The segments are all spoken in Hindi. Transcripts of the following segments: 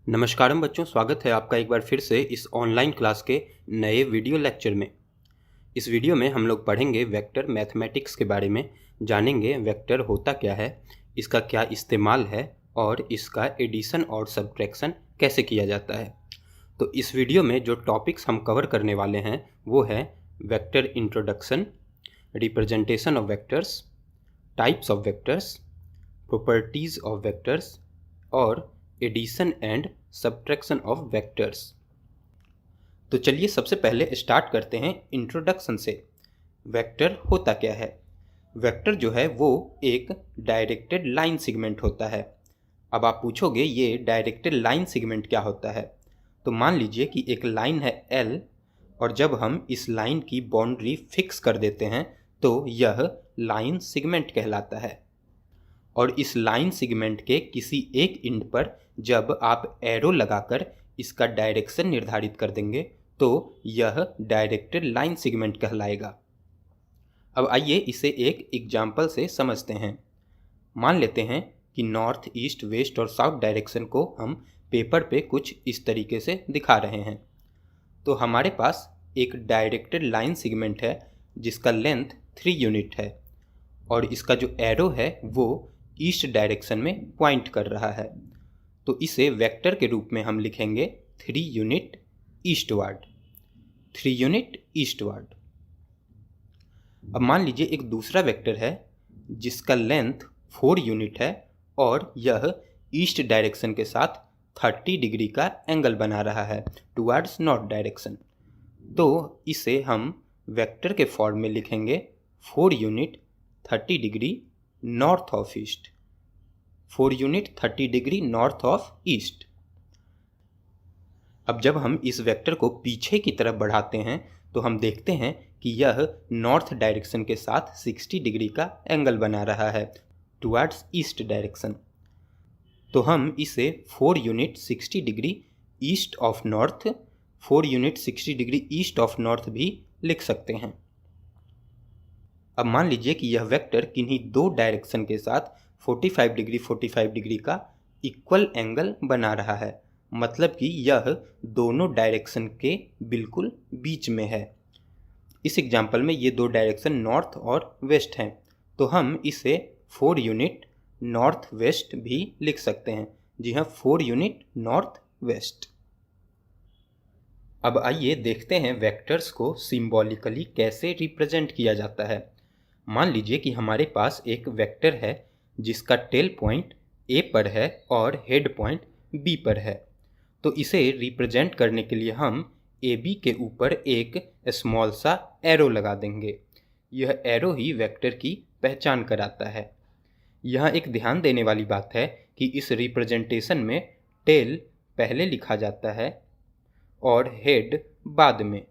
नमस्कारम बच्चों, स्वागत है आपका एक बार फिर से इस ऑनलाइन क्लास के नए वीडियो लेक्चर में। इस वीडियो में हम लोग पढ़ेंगे वेक्टर मैथमेटिक्स के बारे में, जानेंगे वेक्टर होता क्या है, इसका क्या इस्तेमाल है और इसका एडिशन और सब्ट्रैक्शन कैसे किया जाता है। तो इस वीडियो में जो टॉपिक्स हम कवर करने वाले हैं वो है vector introduction, representation of vectors, types of vectors, properties of vectors और addition and subtraction of vectors. तो चलिए सबसे पहले स्टार्ट करते हैं इंट्रोडक्शन से। वेक्टर होता क्या है? वेक्टर जो है वो एक डायरेक्टेड लाइन सेगमेंट होता है। अब आप पूछोगे ये डायरेक्टेड लाइन सेगमेंट क्या होता है? तो मान लीजिए कि एक लाइन है L और जब हम इस लाइन की बाउंड्री फिक्स कर देते हैं तो यह लाइन सेगमेंट कहलाता है। और इस लाइन सेगमेंट के किसी एक एंड पर जब आप एरो लगाकर इसका डायरेक्शन निर्धारित कर देंगे तो यह डायरेक्टेड लाइन सेगमेंट कहलाएगा। अब आइए इसे एक एग्जाम्पल से समझते हैं। मान लेते हैं कि नॉर्थ, ईस्ट, वेस्ट और साउथ डायरेक्शन को हम पेपर पे कुछ इस तरीके से दिखा रहे हैं। तो हमारे पास एक डायरेक्टेड लाइन सेगमेंट है जिसका लेंथ 3 यूनिट है और इसका जो एरो है वो ईस्ट डायरेक्शन में पॉइंट कर रहा है। तो इसे वेक्टर के रूप में हम लिखेंगे 3 यूनिट ईस्टवर्ड, 3 यूनिट ईस्टवर्ड। अब मान लीजिए एक दूसरा वेक्टर है जिसका लेंथ 4 यूनिट है और यह ईस्ट डायरेक्शन के साथ 30 डिग्री का एंगल बना रहा है टुवर्ड्स नॉर्थ डायरेक्शन। तो इसे हम वेक्टर के फॉर्म में लिखेंगे 4 unit 30 degree north of east, 4 unit 30 degree north of east. अब जब हम इस वेक्टर को पीछे की तरफ बढ़ाते हैं तो हम देखते हैं कि यह नॉर्थ डायरेक्शन के साथ 60 डिग्री का एंगल बना रहा है टुवर्ड्स ईस्ट डायरेक्शन। तो हम इसे 4 unit 60 degree east of north, 4 unit 60 degree east of north भी लिख सकते हैं। अब मान लीजिए कि यह वेक्टर किन्हीं दो डायरेक्शन के साथ 45 डिग्री का इक्वल एंगल बना रहा है, मतलब कि यह दोनों डायरेक्शन के बिल्कुल बीच में है। इस एग्जाम्पल में ये दो डायरेक्शन नॉर्थ और वेस्ट हैं, तो हम इसे 4 यूनिट नॉर्थ वेस्ट भी लिख सकते हैं। जी हाँ, 4 यूनिट नॉर्थ वेस्ट। अब आइए देखते हैं वेक्टर्स को सिंबॉलिकली कैसे रिप्रेजेंट किया जाता है। मान लीजिए कि हमारे पास एक वेक्टर है जिसका टेल पॉइंट A पर है और हेड पॉइंट B पर है। तो इसे रिप्रेजेंट करने के लिए हम AB के ऊपर एक स्मॉल सा एरो लगा देंगे। यह एरो ही वेक्टर की पहचान कराता है। यहाँ एक ध्यान देने वाली बात है कि इस रिप्रेजेंटेशन में टेल पहले लिखा जाता है और हेड बाद में।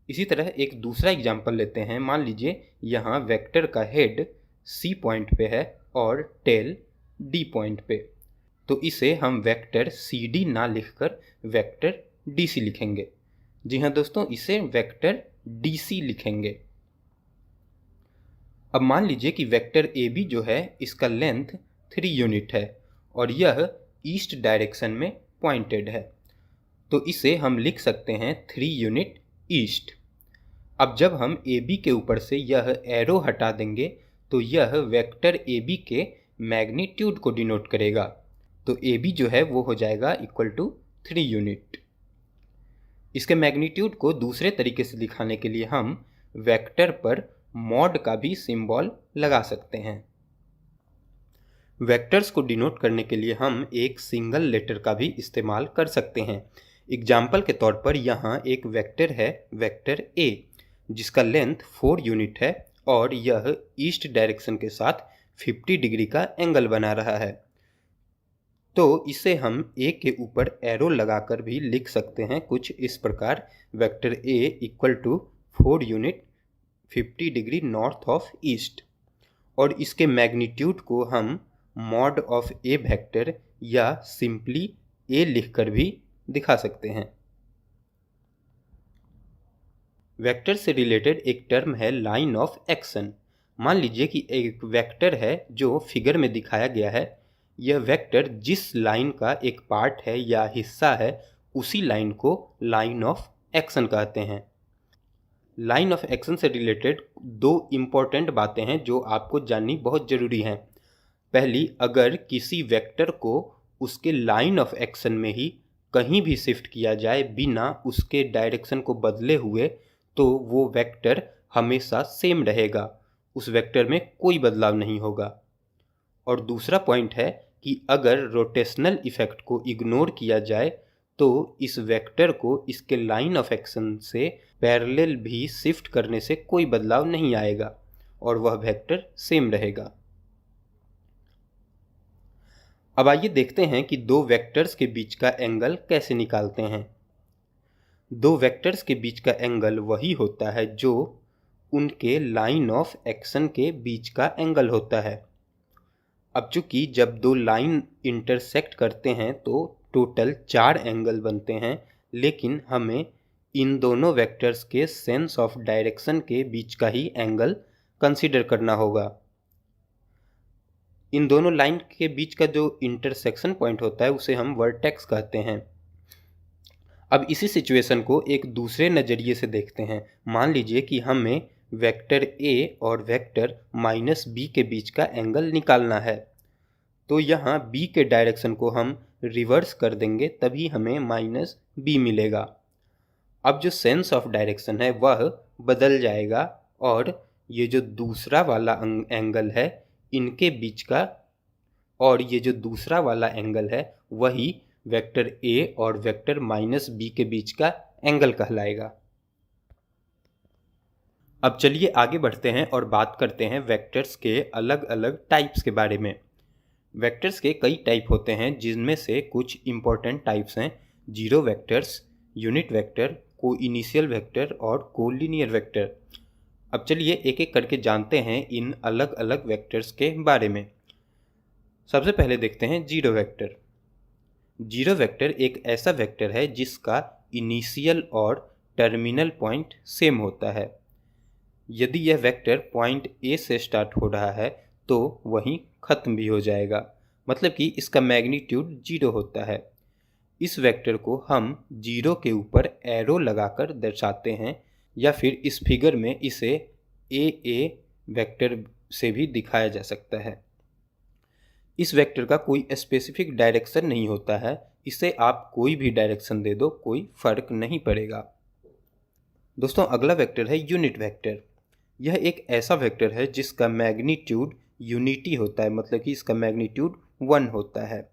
इसी तरह एक दूसरा एग्जाम्पल लेते हैं। मान लीजिए यहाँ वेक्टर का हेड C पॉइंट पे है और टेल D पॉइंट पे। तो इसे हम वेक्टर CD ना लिखकर वेक्टर DC लिखेंगे। जी हाँ दोस्तों, इसे वेक्टर DC लिखेंगे। अब मान लीजिए कि वेक्टर AB जो है इसका लेंथ 3 यूनिट है और यह ईस्ट डायरेक्शन में पॉइंटेड है। तो इसे हम लिख सकते हैं 3 यूनिट ईस्ट। अब जब हम AB के ऊपर से यह एरो हटा देंगे तो यह वेक्टर AB के मैग्नीट्यूड को डिनोट करेगा। तो AB जो है वो हो जाएगा इक्वल टू 3 यूनिट। इसके मैग्नीट्यूड को दूसरे तरीके से दिखाने के लिए हम वेक्टर पर मॉड का भी सिंबल लगा सकते हैं। वेक्टर्स को डिनोट करने के लिए हम एक सिंगल लेटर का भी इस्तेमाल कर सकते हैं। एग्जाम्पल के तौर पर यहाँ एक वेक्टर है, वेक्टर A, जिसका लेंथ 4 यूनिट है और यह ईस्ट डायरेक्शन के साथ 50 डिग्री का एंगल बना रहा है। तो इसे हम A के ऊपर एरो लगाकर भी लिख सकते हैं कुछ इस प्रकार, vector A equal to 4 unit 50 degree north of east. और इसके मैग्नीट्यूड को हम मॉड ऑफ A वेक्टर या सिंपली A लिखकर भी दिखा सकते हैं। वेक्टर से रिलेटेड एक टर्म है लाइन ऑफ एक्शन। मान लीजिए कि एक वेक्टर है जो फिगर में दिखाया गया है यह वेक्टर जिस लाइन का एक पार्ट है या हिस्सा है उसी लाइन को लाइन ऑफ एक्शन कहते हैं। लाइन ऑफ एक्शन से रिलेटेड दो इम्पॉर्टेंट बातें हैं जो आपको जाननी बहुत ज़रूरी हैं। पहली, अगर किसी वेक्टर को उसके लाइन ऑफ एक्शन में ही कहीं भी शिफ्ट किया जाए बिना उसके डायरेक्शन को बदले हुए तो वो वेक्टर हमेशा सेम रहेगा, उस वेक्टर में कोई बदलाव नहीं होगा। और दूसरा पॉइंट है कि अगर रोटेशनल इफेक्ट को इग्नोर किया जाए तो इस वेक्टर को इसके लाइन ऑफ एक्शन से पैरेलल भी शिफ्ट करने से कोई बदलाव नहीं आएगा और वह वेक्टर सेम रहेगा। अब आइए देखते हैं कि दो वेक्टर्स के बीच का एंगल कैसे निकालते हैं। दो वेक्टर्स के बीच का एंगल वही होता है जो उनके लाइन ऑफ एक्शन के बीच का एंगल होता है। अब चूंकि जब दो लाइन इंटरसेक्ट करते हैं तो टोटल 4 एंगल बनते हैं, लेकिन हमें इन दोनों वेक्टर्स के सेंस ऑफ डायरेक्शन के बीच का ही एंगल कंसीडर करना होगा। इन दोनों लाइन के बीच का जो इंटरसेक्शन पॉइंट होता है उसे हम वर्टेक्स कहते हैं। अब इसी सिचुएशन को एक दूसरे नज़रिए से देखते हैं। मान लीजिए कि हमें वेक्टर a और वेक्टर -b के बीच का एंगल निकालना है, तो यहाँ b के डायरेक्शन को हम रिवर्स कर देंगे, तभी हमें -b मिलेगा। अब जो सेंस ऑफ डायरेक्शन है वह बदल जाएगा और ये जो दूसरा वाला एंगल है इनके बीच का, और ये जो दूसरा वाला एंगल है वही वेक्टर a और वेक्टर -b के बीच का एंगल कहलाएगा। अब चलिए आगे बढ़ते हैं और बात करते हैं वेक्टर्स के अलग अलग टाइप्स के बारे में। वेक्टर्स के कई टाइप होते हैं, जिनमें से कुछ इम्पोर्टेंट टाइप्स हैं जीरो वेक्टर्स, यूनिट वेक्टर, को इनिशियल वेक्टर और को लीनियर वेक्टर। अब चलिए एक एक करके जानते हैं इन अलग अलग वेक्टर्स के बारे में। सबसे पहले देखते हैं जीरो वेक्टर। जीरो वेक्टर एक ऐसा वेक्टर है जिसका इनिशियल और टर्मिनल पॉइंट सेम होता है। यदि यह वेक्टर पॉइंट ए से स्टार्ट हो रहा है तो वहीं ख़त्म भी हो जाएगा, मतलब कि इसका मैग्नीट्यूड 0 होता है। इस वेक्टर को हम 0 के ऊपर एरो लगाकर दर्शाते हैं, या फिर इस फिगर में इसे ए वेक्टर से भी दिखाया जा सकता है। इस वेक्टर का कोई स्पेसिफिक डायरेक्शन नहीं होता है, इसे आप कोई भी डायरेक्शन दे दो कोई फर्क नहीं पड़ेगा। दोस्तों अगला वेक्टर है यूनिट वेक्टर। यह एक ऐसा वेक्टर है जिसका मैग्नीट्यूड यूनिटी होता है, मतलब कि इसका मैग्नीट्यूड 1 होता है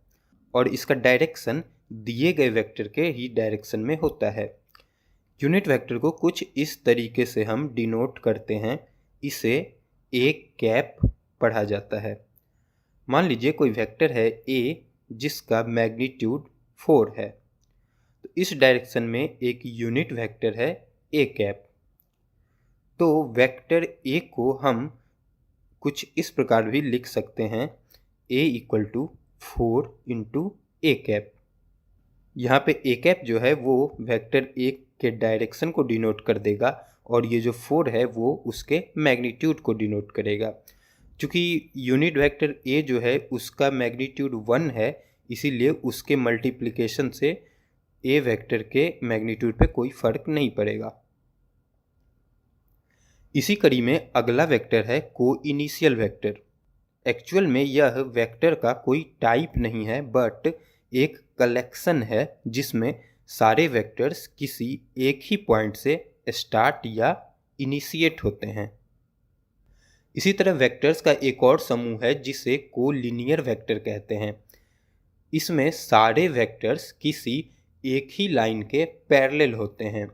और इसका डायरेक्शन दिए गए वेक्टर के ही डायरेक्शन में होता है। यूनिट वेक्टर को कुछ इस तरीके से हम डिनोट करते हैं, इसे एक कैप पढ़ा जाता है। मान लीजिए कोई वेक्टर है a जिसका मैग्नीट्यूड 4 है, तो इस डायरेक्शन में एक यूनिट वेक्टर है a कैप। तो वेक्टर a को हम कुछ इस प्रकार भी लिख सकते हैं, a = 4 × a कैप। यहाँ पे a कैप जो है वो वेक्टर a के डायरेक्शन को डिनोट कर देगा और ये जो 4 है वो उसके मैग्नीट्यूड को डिनोट करेगा। चूँकि यूनिट वेक्टर a जो है उसका मैग्नीट्यूड 1 है, इसीलिए उसके मल्टीप्लिकेशन से a वेक्टर के मैग्नीट्यूड पे कोई फर्क नहीं पड़ेगा। इसी कड़ी में अगला वेक्टर है को इनिशियल वेक्टर। एक्चुअल में यह वेक्टर का कोई टाइप नहीं है, बट एक कलेक्शन है जिसमें सारे वेक्टर्स किसी एक ही पॉइंट से स्टार्ट या इनिशिएट होते हैं। इसी तरह वेक्टर्स का एक और समूह है जिसे को लीनियर वेक्टर कहते हैं। इसमें सारे वेक्टर्स किसी एक ही लाइन के पैरेलल होते हैं।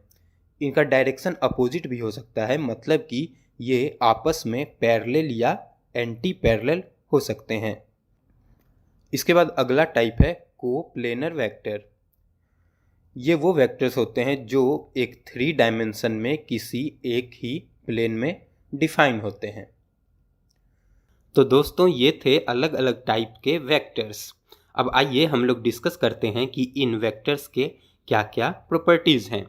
इनका डायरेक्शन अपोजिट भी हो सकता है, मतलब कि ये आपस में पैरेलल या एंटी पैरेलल हो सकते हैं। इसके बाद अगला टाइप है को प्लेनर वेक्टर। ये वो वेक्टर्स होते हैं जो एक 3 डायमेंशन में किसी एक ही प्लेन में डिफाइन होते हैं। तो दोस्तों ये थे अलग अलग टाइप के वेक्टर्स। अब आइए हम लोग डिस्कस करते हैं कि इन वेक्टर्स के क्या क्या प्रॉपर्टीज़ हैं।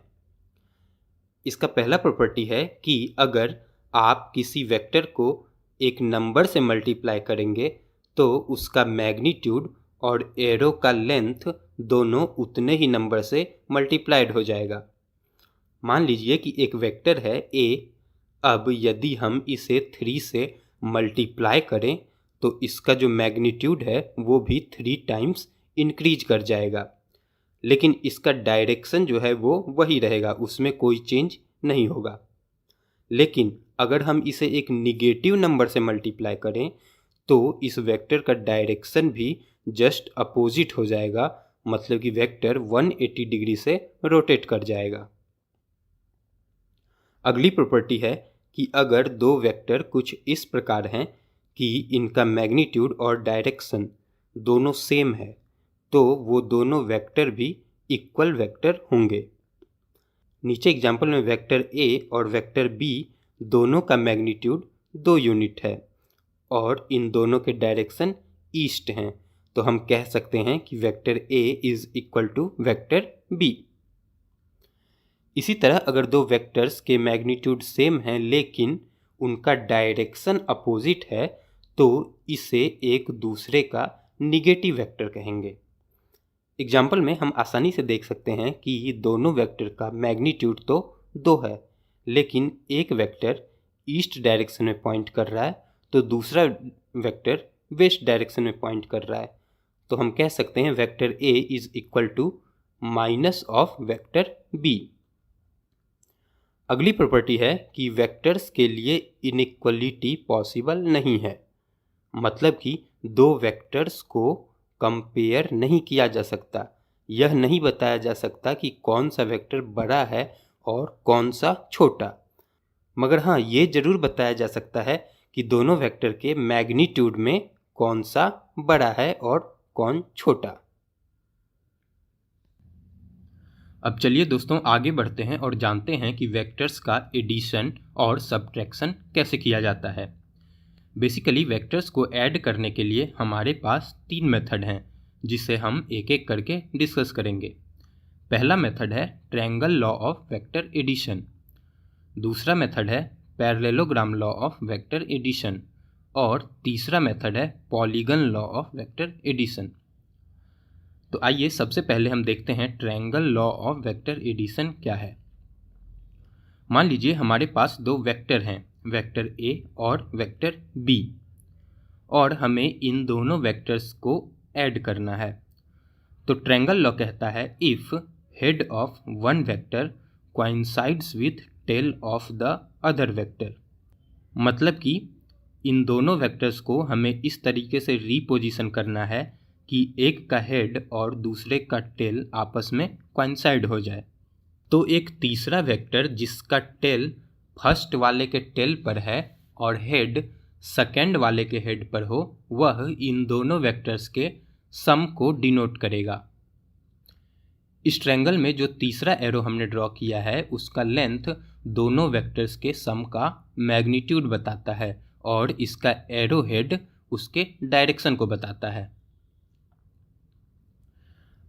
इसका पहला प्रॉपर्टी है कि अगर आप किसी वेक्टर को एक नंबर से मल्टीप्लाई करेंगे तो उसका मैग्नीट्यूड और एरो का लेंथ दोनों उतने ही नंबर से मल्टीप्लाइड हो जाएगा। मान लीजिए कि एक वेक्टर है a। अब यदि हम इसे 3 से मल्टीप्लाई करें तो इसका जो मैग्नीट्यूड है वो भी 3 टाइम्स इंक्रीज कर जाएगा, लेकिन इसका डायरेक्शन जो है वो वही रहेगा, उसमें कोई चेंज नहीं होगा। लेकिन अगर हम इसे एक निगेटिव नंबर से मल्टीप्लाई करें तो इस वेक्टर का डायरेक्शन भी जस्ट अपोजिट हो जाएगा, मतलब कि वेक्टर 180 डिग्री से रोटेट कर जाएगा। अगली प्रॉपर्टी है कि अगर दो वेक्टर कुछ इस प्रकार हैं कि इनका मैग्नीट्यूड और डायरेक्शन दोनों सेम है तो वो दोनों वेक्टर भी इक्वल वेक्टर होंगे। नीचे एग्जांपल में वेक्टर a और वेक्टर b दोनों का मैग्नीट्यूड 2 यूनिट है और इन दोनों के डायरेक्शन ईस्ट हैं, तो हम कह सकते हैं कि vector a is equal to vector b। इसी तरह अगर दो वेक्टर्स के मैग्नीट्यूड सेम हैं लेकिन उनका डायरेक्शन अपोजिट है तो इसे एक दूसरे का निगेटिव वेक्टर कहेंगे। एग्जाम्पल में हम आसानी से देख सकते हैं कि ये दोनों वेक्टर का मैग्नीट्यूड तो 2 है, लेकिन एक वेक्टर ईस्ट डायरेक्शन में पॉइंट कर रहा है तो दूसरा वेक्टर वेस्ट डायरेक्शन में पॉइंट कर रहा है, तो हम कह सकते हैं vector a is equal to minus of vector b। अगली प्रॉपर्टी है कि वेक्टर्स के लिए इनइक्वलिटी पॉसिबल नहीं है, मतलब कि दो वेक्टर्स को कंपेयर नहीं किया जा सकता। यह नहीं बताया जा सकता कि कौन सा वेक्टर बड़ा है और कौन सा छोटा, मगर हाँ ये जरूर बताया जा सकता है कि दोनों वेक्टर के मैग्नीट्यूड में कौन सा बड़ा है और कौन छोटा। अब चलिए दोस्तों आगे बढ़ते हैं और जानते हैं कि वेक्टर्स का एडिशन और सब्ट्रैक्शन कैसे किया जाता है। बेसिकली वेक्टर्स को ऐड करने के लिए हमारे पास 3 मेथड हैं जिसे हम एक एक करके डिस्कस करेंगे। पहला मेथड है triangle law of vector addition, दूसरा मेथड है parallelogram law of vector addition और तीसरा मेथड है polygon law of vector addition. तो आइए सबसे पहले हम देखते हैं triangle law of vector addition क्या है। मान लीजिए हमारे पास दो वेक्टर हैं, वेक्टर a और वेक्टर b, और हमें इन दोनों वेक्टर्स को ऐड करना है। तो ट्रायंगल लॉ कहता है if head of one vector coincides with tail of the other vector, मतलब कि इन दोनों वेक्टर्स को हमें इस तरीके से रीपोजिशन करना है कि एक का हेड और दूसरे का टेल आपस में कोइंसाइड हो जाए। तो एक तीसरा वेक्टर जिसका टेल फर्स्ट वाले के टेल पर है और हेड सेकेंड वाले के हेड पर हो, वह इन दोनों वेक्टर्स के सम को डिनोट करेगा। इस ट्रायंगल में जो तीसरा एरो हमने ड्रॉ किया है उसका लेंथ दोनों वेक्टर्स के सम का मैग्नीट्यूड बताता है और इसका एरो हेड उसके डायरेक्शन को बताता है।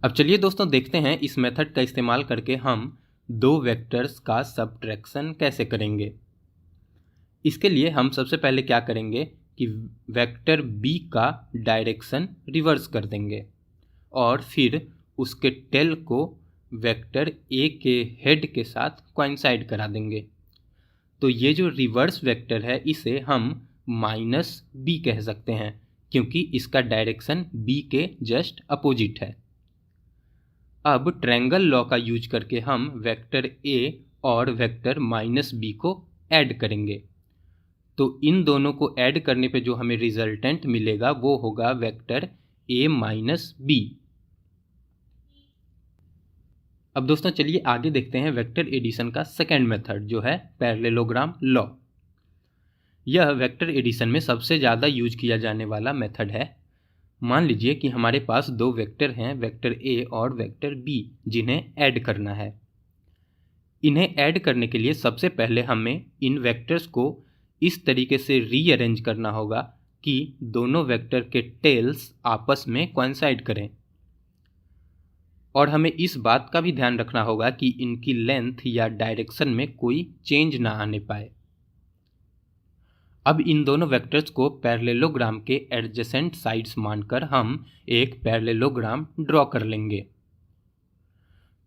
अब चलिए दोस्तों देखते हैं इस मेथड का इस्तेमाल करके हम दो वेक्टर्स का सब्ट्रैक्शन कैसे करेंगे। इसके लिए हम सबसे पहले क्या करेंगे कि वेक्टर b का डायरेक्शन रिवर्स कर देंगे और फिर उसके टेल को वेक्टर a के हेड के साथ कोइंसाइड करा देंगे। तो ये जो रिवर्स वेक्टर है इसे हम -b कह सकते हैं क्योंकि इसका डायरेक्शन b के जस्ट अपोजिट है। अब ट्रायंगल लॉ का यूज करके हम वेक्टर a और वेक्टर -b को ऐड करेंगे। तो इन दोनों को ऐड करने पे जो हमें रिजल्टेंट मिलेगा वो होगा वेक्टर a - b। अब दोस्तों चलिए आगे देखते हैं वेक्टर एडिशन का सेकेंड मेथड जो है पैरेललोग्राम लॉ। यह वेक्टर एडिशन में सबसे ज़्यादा यूज किया जाने वाला मेथड है। मान लीजिए कि हमारे पास दो वेक्टर हैं, वेक्टर a और वेक्टर b, जिन्हें ऐड करना है। इन्हें ऐड करने के लिए सबसे पहले हमें इन वेक्टर्स को इस तरीके से रीअरेंज करना होगा कि दोनों वेक्टर के टेल्स आपस में कोइंसाइड करें, और हमें इस बात का भी ध्यान रखना होगा कि इनकी लेंथ या डायरेक्शन में कोई चेंज ना आने पाए। अब इन दोनों वेक्टर्स को पैरेललोग्राम के एडजेसेंट साइड्स मानकर हम एक पैरेललोग्राम ड्रॉ कर लेंगे।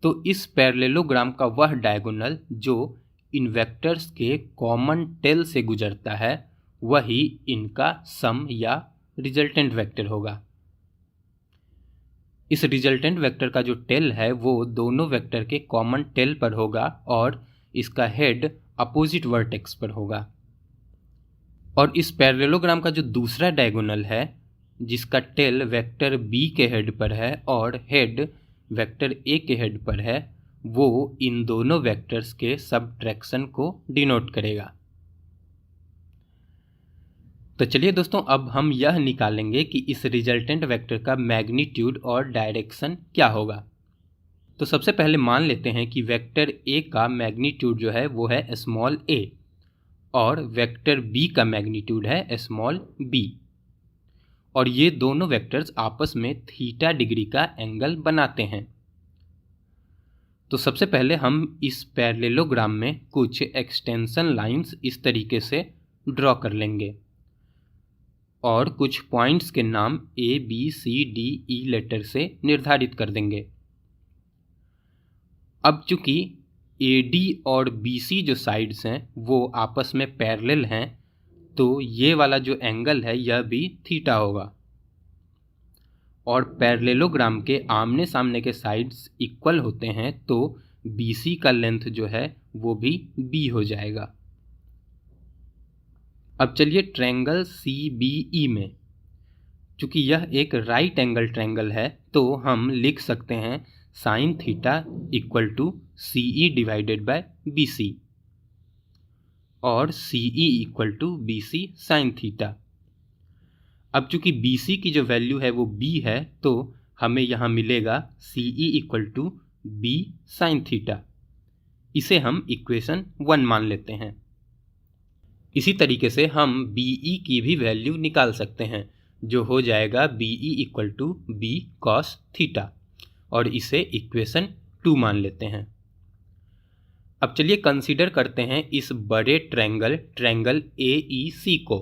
तो इस पैरेललोग्राम का वह डायगोनल जो इन वेक्टर्स के कॉमन टेल से गुजरता है वही इनका सम या रिजल्टेंट वेक्टर होगा। इस रिजल्टेंट वेक्टर का जो टेल है वो दोनों वेक्टर के कॉमन टेल पर होगा और इसका हेड अपोजिट वर्टेक्स पर होगा। और इस पैरेललोग्राम का जो दूसरा डायगोनल है जिसका टेल वेक्टर बी के हेड पर है और हेड वेक्टर ए के हेड पर है वो इन दोनों वेक्टर्स के सबट्रैक्शन को डिनोट करेगा। तो चलिए दोस्तों, अब हम यह निकालेंगे कि इस रिजल्टेंट वेक्टर का मैग्नीट्यूड और डायरेक्शन क्या होगा। तो सबसे पहले मान लेते हैं कि वेक्टर ए का मैग्नीट्यूड जो है वो है स्मॉल a और वेक्टर बी का मैग्नीट्यूड है स्मॉल b, और ये दोनों वेक्टर्स आपस में थीटा डिग्री का एंगल बनाते हैं। तो सबसे पहले हम इस पैरेललोग्राम में कुछ एक्सटेंशन लाइंस इस तरीके से ड्रॉ कर लेंगे और कुछ पॉइंट्स के नाम A, B, C, D, E letter से निर्धारित कर देंगे। अब चूंकि AD और BC जो साइड्स हैं वो आपस में पैरेलल हैं तो ये वाला जो एंगल है यह भी थीटा होगा, और पैरेललोग्राम के आमने सामने के साइड्स इक्वल होते हैं तो BC का लेंथ जो है वो भी B हो जाएगा। अब चलिए ट्रायंगल CBE में, चूंकि यह एक राइट एंगल ट्रायंगल है तो हम लिख सकते हैं sine theta equal to CE divided by BC और CE equal to BC sine theta. अब चूंकि BC की जो वैल्यू है वो B है तो हमें यहाँ मिलेगा CE equal to B sine theta. इसे हम इक्वेशन 1 मान लेते हैं। इसी तरीके से हम BE की भी वैल्यू निकाल सकते हैं जो हो जाएगा BE equal to B cos theta, और इसे इक्वेशन 2 मान लेते हैं। अब चलिए कंसीडर करते हैं इस बड़े ट्रायंगल AEC को।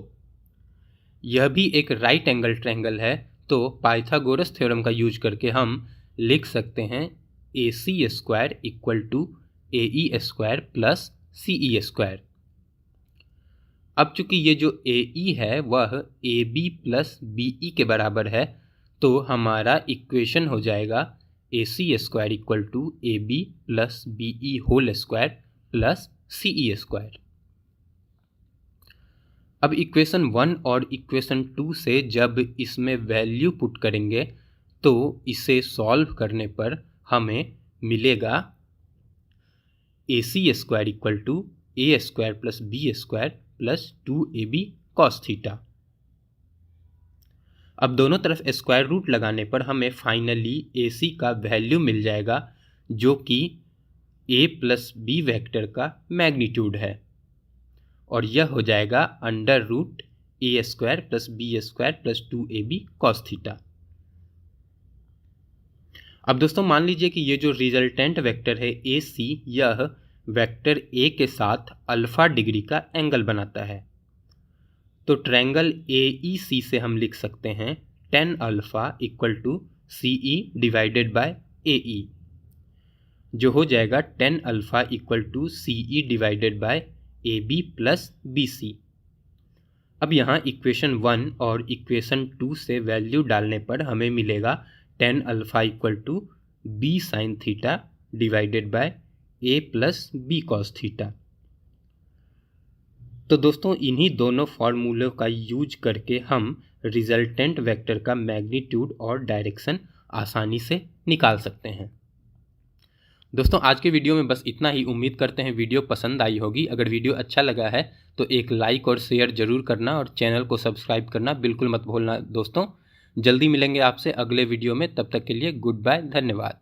यह भी एक राइट एंगल ट्रायंगल है तो पाइथागोरस थ्योरम का यूज करके हम लिख सकते हैं AC square equal to AE square plus CE square. अब चूंकि ये जो AE है वह AB प्लस BE के बराबर है तो हमारा इक्वेशन हो जाएगा AC square equal to AB plus BE whole square plus CE square. अब इक्वेशन 1 और इक्वेशन 2 से जब इसमें वैल्यू पुट करेंगे तो इसे सॉल्व करने पर हमें मिलेगा AC square equal to A square plus B square plus 2AB cos theta. अब दोनों तरफ स्क्वायर रूट लगाने पर हमें फाइनली AC का वैल्यू मिल जाएगा जो कि A प्लस B वेक्टर का मैग्नीट्यूड है, और यह हो जाएगा under root A square plus B square plus 2AB cos theta. अब दोस्तों मान लीजिए कि ये जो रिजल्टेंट वेक्टर है AC यह वेक्टर A के साथ अल्फा डिग्री का एंगल बनाता है। तो ट्रायंगल AEC से हम लिख सकते हैं tan alpha equal to CE divided by AE, जो हो जाएगा tan alpha equal to CE divided by AB plus BC। अब यहाँ इक्वेशन 1 और इक्वेशन 2 से वैल्यू डालने पर हमें मिलेगा tan alpha equal to B sine theta divided by A plus B cos theta. तो दोस्तों इन्हीं दोनों फॉर्मूलों का यूज करके हम रिजल्टेंट वेक्टर का मैग्नीट्यूड और डायरेक्शन आसानी से निकाल सकते हैं। दोस्तों आज के वीडियो में बस इतना ही। उम्मीद करते हैं वीडियो पसंद आई होगी। अगर वीडियो अच्छा लगा है तो एक लाइक और शेयर ज़रूर करना और चैनल को सब्सक्राइब करना बिल्कुल मत भूलना। दोस्तों जल्दी मिलेंगे आपसे अगले वीडियो में, तब तक के लिए गुड बाय, धन्यवाद।